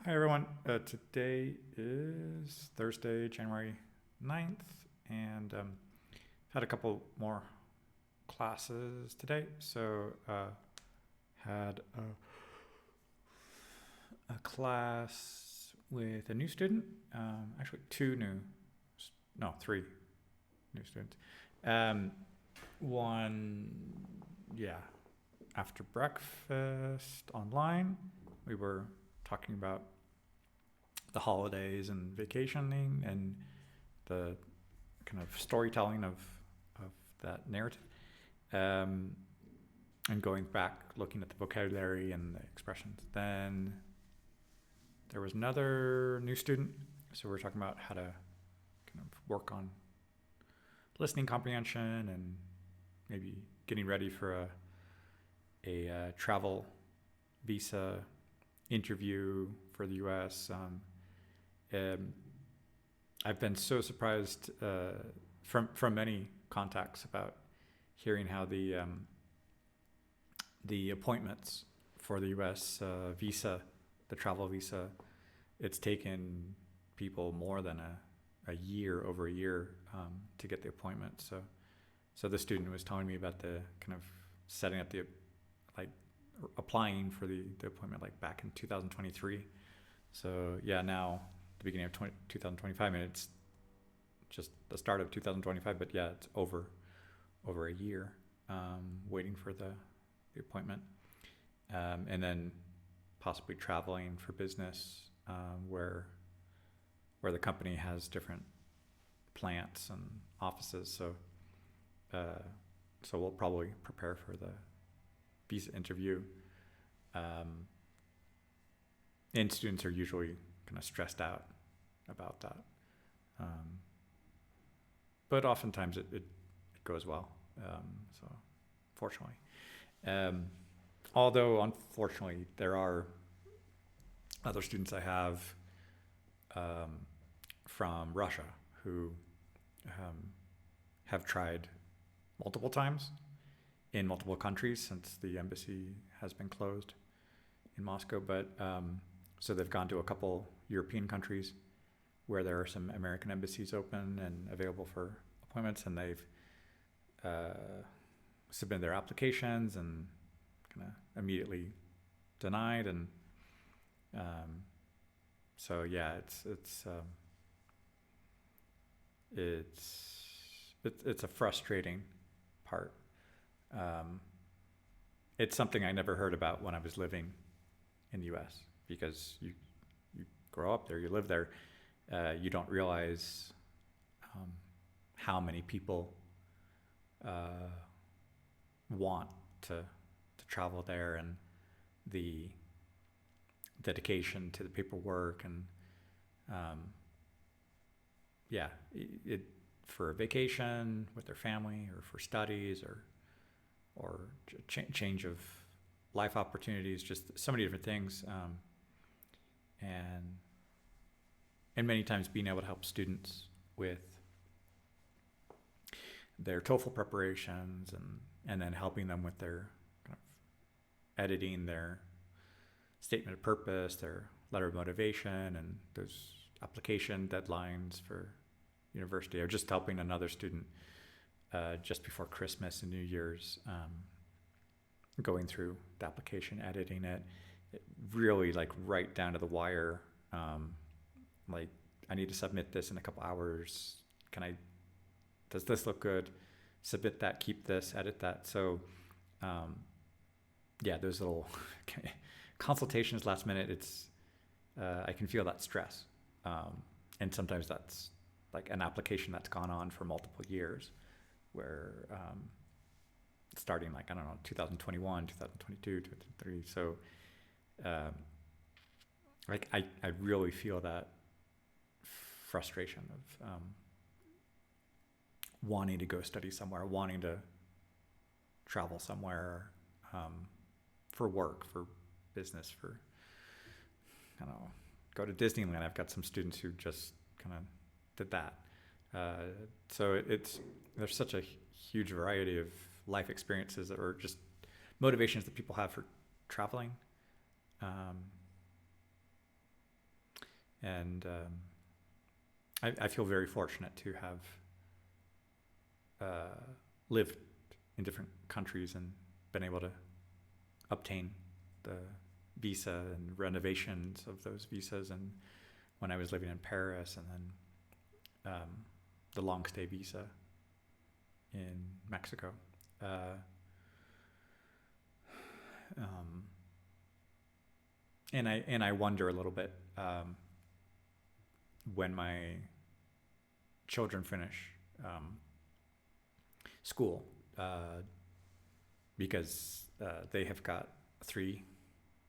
Hi, everyone. Today is Thursday, January 9th, and had a couple more classes today. So, had a class with a new student, actually, three new students. Um, One, yeah, after breakfast online, we were talking about the holidays and vacationing and the kind of storytelling of that narrative, um, and going back, looking at the vocabulary and the expressions. Then there was another new student, so we're talking about how to kind of work on listening comprehension and maybe getting ready for a travel visa interview for the U.S. Um, I've been so surprised from many contacts about hearing how the appointments for the U.S. Visa, the travel visa, it's taken people more than over a year to get the appointment. So the student was telling me about the kind of setting up the like applying for the appointment like back in 2023. So yeah, now the beginning of 2025, and it's just the start of 2025. But yeah, it's over a year waiting for the appointment, and then possibly traveling for business, where the company has different plants and offices. So we'll probably prepare for the visa interview. And students are usually kind of stressed out about that. But oftentimes it goes well. So fortunately. Um, Although unfortunately there are other students I have from Russia who have tried multiple times in multiple countries since the embassy has been closed in Moscow. But so they've gone to a couple European countries where there are some American embassies open and available for appointments, and they've submitted their applications and kind of immediately denied. And so yeah, it's a frustrating part. It's something I never heard about when I was living in the U.S. because you grow up there, you live there, you don't realize how many people want to travel there, and the dedication to the paperwork, and yeah, it for a vacation with their family or for studies or change of life opportunities, just so many different things, and many times being able to help students with their TOEFL preparations, and then helping them with their kind of editing their statement of purpose, their letter of motivation, and those application deadlines for university, or just helping another student just before Christmas and New Year's, going through the application, editing it really like right down to the wire. Like, I need to submit this in a couple hours. Does this look good? Submit that, keep this, edit that. So yeah, those little consultations last minute, I can feel that stress. And sometimes that's like an application that's gone on for multiple years, where starting like, I don't know, 2021, 2022, 2023. So like I really feel that frustration of wanting to go study somewhere, wanting to travel somewhere, for work, for business, for, I don't know, go to Disneyland. I've got some students who just kind of did that. So there's such a huge variety of life experiences or just motivations that people have for traveling. And I feel very fortunate to have lived in different countries and been able to obtain the visa and renovations of those visas. And when I was living in Paris, and then the long stay visa in Mexico. And I wonder a little bit when my children finish school, because they have got 3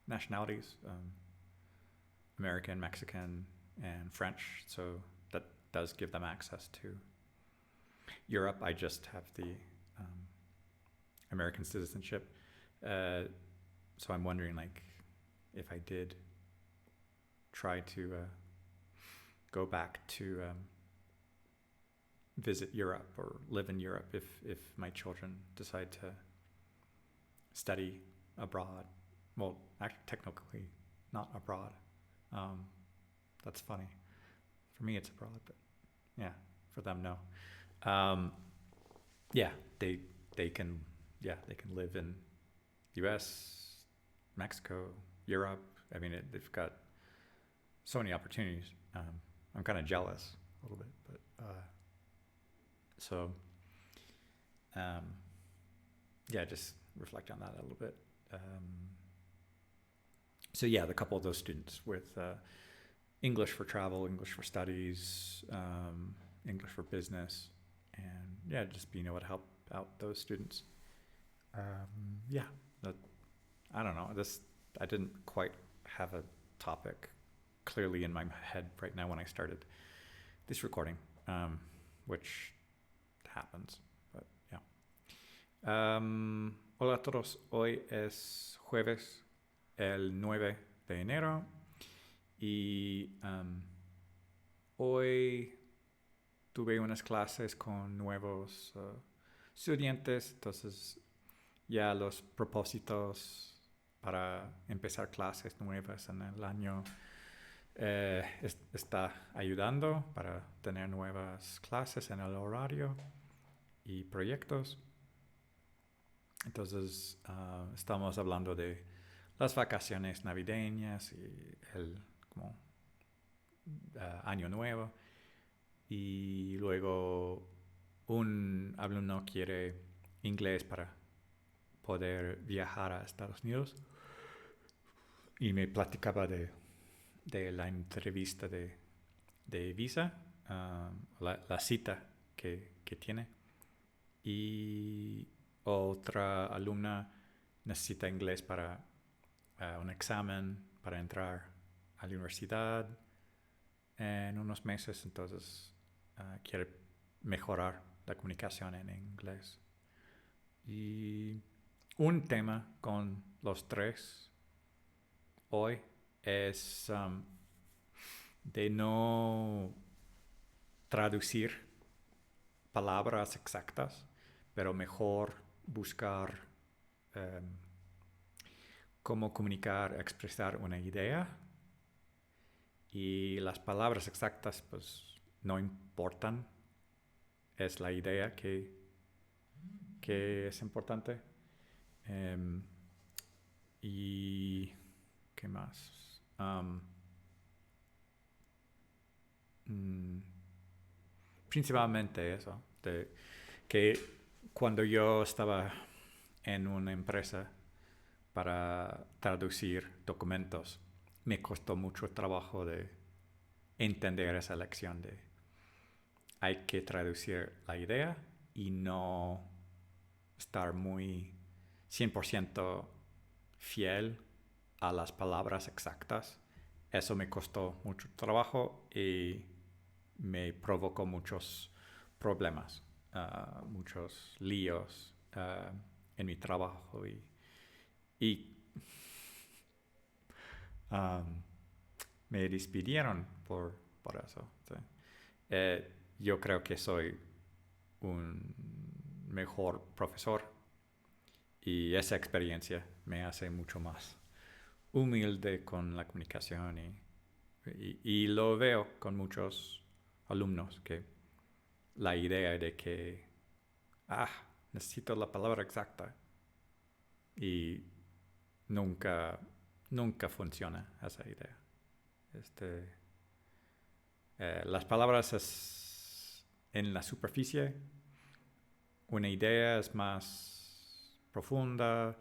nationalities, American, Mexican, and French. So that does give them access to Europe. I just have the American citizenship. So I'm wondering, like, if I did try to go back to visit Europe or live in Europe, if my children decide to study abroad. Well, actually, technically not abroad. That's funny. For me, it's abroad, but yeah, for them, no. Yeah, they can live in U.S., Mexico, Europe. I mean, they've got so many opportunities. I'm kind of jealous a little bit, but yeah, just reflect on that a little bit. So yeah, the couple of those students with English for travel, English for studies, English for business, and yeah, just being able to help out those students. Yeah, I don't know. I didn't quite have a topic clearly in my head right now when I started this recording, which happens, but yeah. Hola a todos. Hoy es jueves, el 9 de enero, y hoy tuve unas clases con nuevos estudiantes, entonces ya los propósitos para empezar clases nuevas en el año está ayudando para tener nuevas clases en el horario y proyectos. Entonces estamos hablando de las vacaciones navideñas y el año nuevo, y luego un alumno quiere inglés para poder viajar a Estados Unidos y me platicaba de la entrevista de visa, la cita que tiene, y otra alumna necesita inglés para un examen para entrar a la universidad en unos meses, entonces quiere mejorar la comunicación en inglés. Y un tema con los 3 hoy es de no traducir palabras exactas, pero mejor buscar cómo comunicar, expresar una idea, y las palabras exactas pues no importan, es la idea que es importante. Y ¿qué más? Principalmente eso, que cuando yo estaba en una empresa para traducir documentos, me costó mucho trabajo de entender esa lección de hay que traducir la idea y no estar muy 100% fiel a las palabras exactas. Eso me costó mucho trabajo y me provocó muchos problemas, muchos líos en mi trabajo, y me despidieron por eso. ¿Sí? Yo creo que soy un mejor profesor, y esa experiencia me hace mucho más humilde con la comunicación y y lo veo con muchos alumnos, que la idea de que, necesito la palabra exacta y nunca funciona esa idea. Las palabras es en la superficie, una idea es más profunda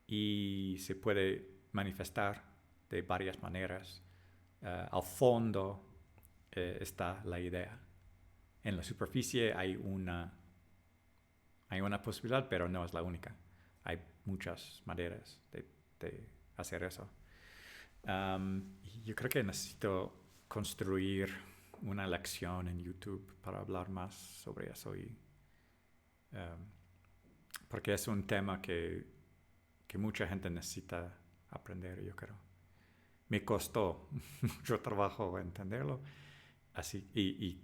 y se puede manifestar de varias maneras. Al fondo está la idea. En la superficie hay una posibilidad, pero no es la única. Hay muchas maneras de hacer eso. Yo creo que necesito construir una lección en YouTube para hablar más sobre eso porque es un tema que mucha gente necesita aprender, yo creo. Me costó mucho trabajo entenderlo, así y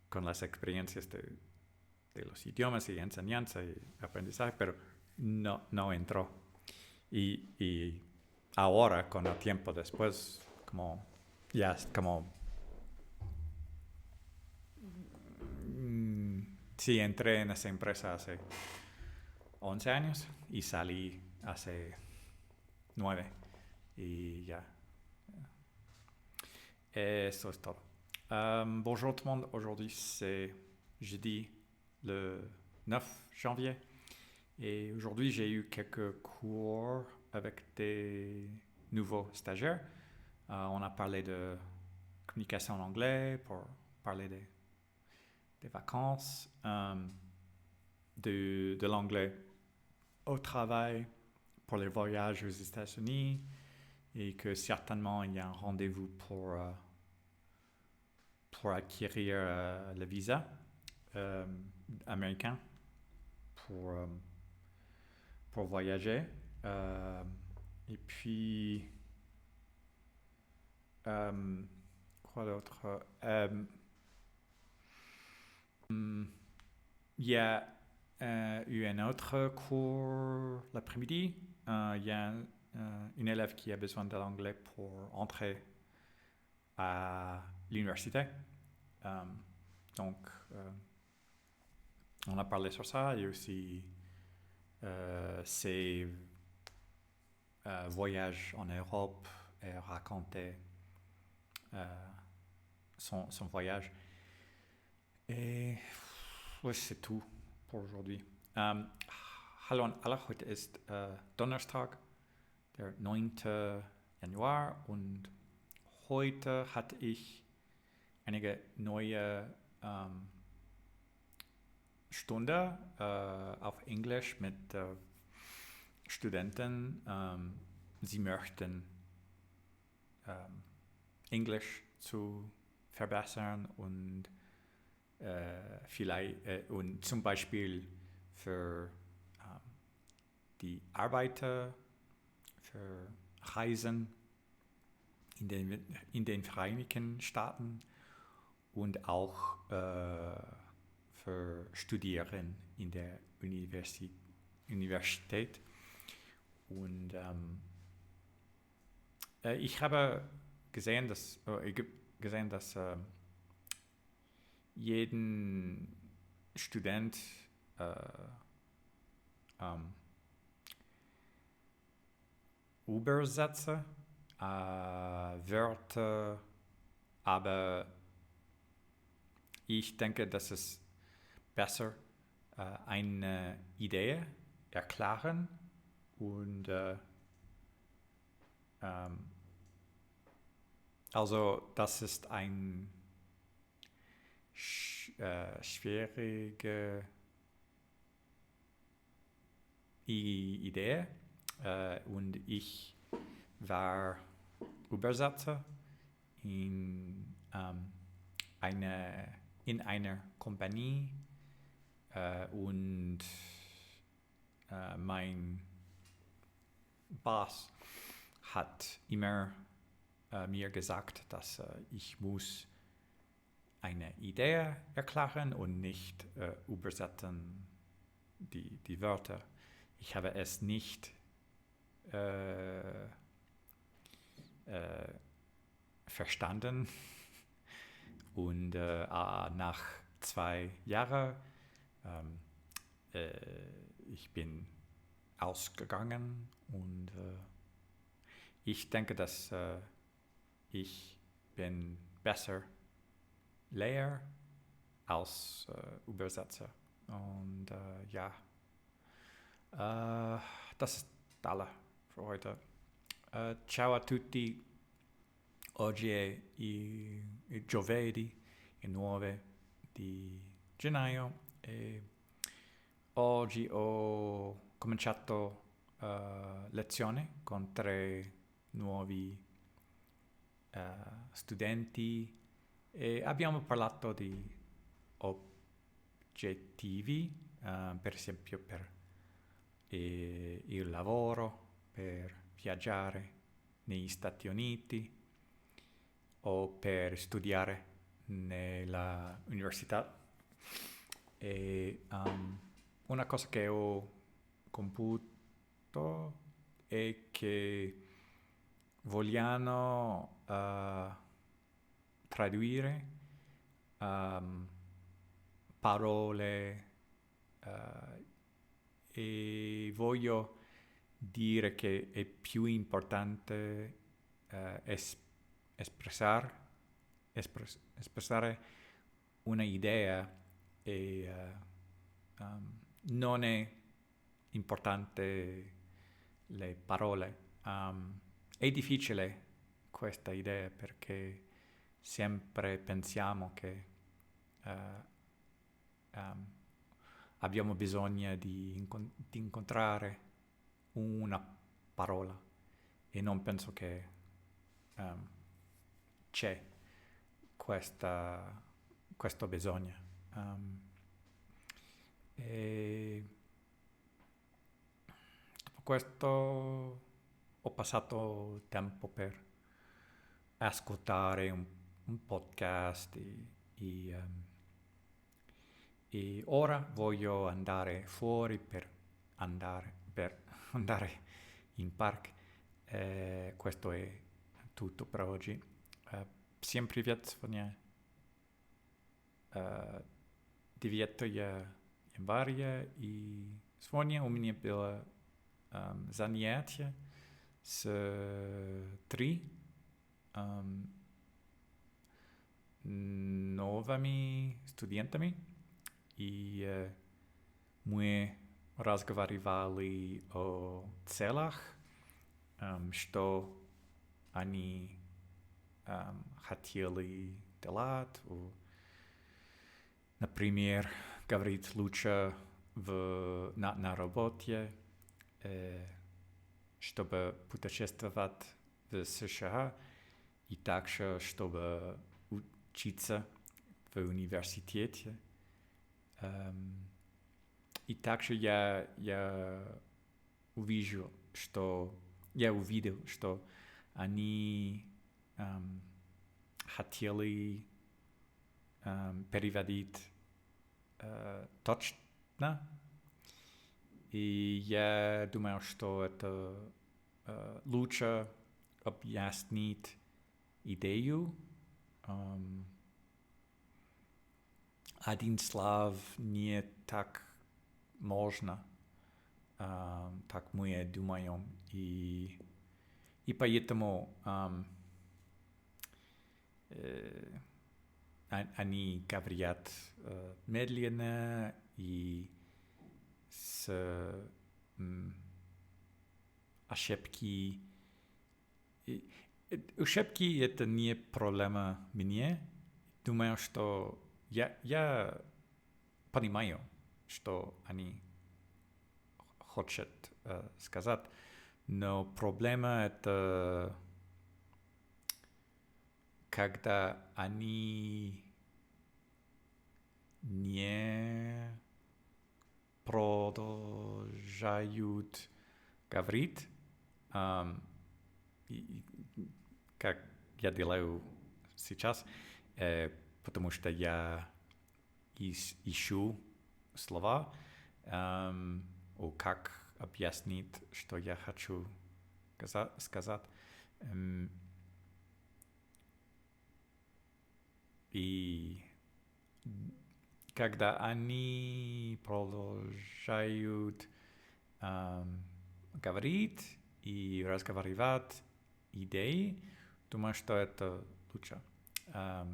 con las experiencias de los idiomas y enseñanza y aprendizaje, pero no entró. Y ahora, con el tiempo después, sí, entré en esa empresa hace 11 años y salí hace 9 y ya. Eso es todo. Bonjour tout le monde, aujourd'hui c'est jeudi le 9 janvier et aujourd'hui j'ai eu quelques cours avec des nouveaux stagiaires. On a parlé de communication en anglais pour parler des vacances, de l'anglais au travail pour les voyages aux États-Unis et que certainement il y a un rendez-vous pour acquérir le visa américain pour voyager. Et puis, quoi d'autre? Il y a eu un autre cours l'après-midi. Il y a une élève qui a besoin de l'anglais pour entrer à l'université. Donc, on a parlé sur ça et aussi ses voyages en Europe et raconter son voyage. Et c'est tout pour aujourd'hui. Hallo an alle, heute ist Donnerstag, der 9. Januar und heute hatte ich einige neue Stunde auf Englisch mit Studenten. Sie möchten Englisch zu verbessern und vielleicht und zum Beispiel für die Arbeiter, für Reisen in den Vereinigten Staaten und auch für Studieren in der Universität. Und ich habe gesehen, dass jeden Student Übersetzer, Wörter, aber ich denke, dass es besser eine Idee erklären und also das ist ein schwierige Idee und ich war Übersetzer in einer Kompanie und mein Boss hat immer mir gesagt, dass ich muss eine Idee erklären und nicht übersetzen die Wörter. Ich habe es verstanden. Und nach 2 Jahren, ich bin ausgegangen und ich denke, dass ich bin besser Lehrer als Übersetzer. Und das ist alles für heute. Ciao a tutti. Oggi è il giovedì, il 9 di gennaio e oggi ho cominciato lezione con 3 nuovi studenti e abbiamo parlato di oggettivi, per esempio per il lavoro, per viaggiare negli Stati Uniti o per studiare nella università. E una cosa che ho computo è che vogliamo tradurre parole e voglio dire che è più importante espressare una idea e non è importante le parole. È difficile questa idea perché sempre pensiamo che abbiamo bisogno di incontrare una parola e non penso che c'è questo bisogno. E dopo questo ho passato tempo per ascoltare un podcast e ora voglio andare fuori per andare in parco. Questo è tutto per oggi. Всем привет, сегодня 9 января, и сегодня у меня было занятие с 3 новыми студентами, и мы разговаривали о целях, что они хотели делать. Например, говорить лучше на работе, чтобы путешествовать в США, и также, чтобы учиться в университете. И также я увидел, что они хотели переводить точно. И я думаю, что это лучше объяснить идею. Один слов не так можно, так мы думаем. И поэтому они говорят медленно и с ошибки. Ошибки это не проблема мне. Думаю, что я понимаю, что они хотят сказать, но проблема это когда они не продолжают говорить, как я делаю сейчас, потому что я ищу слова, как объяснить, что я хочу сказать. И когда они продолжают говорить и разговаривать идеи, думаю, что это лучше. Я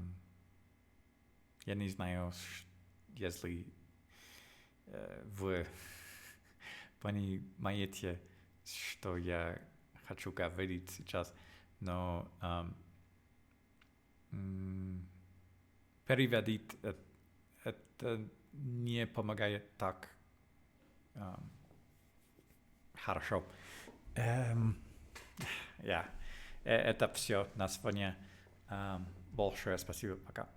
не знаю, если вы понимаете, что я хочу говорить сейчас, но переводить это не помогает так хорошо. Это все на сегодня. Большое спасибо. Пока.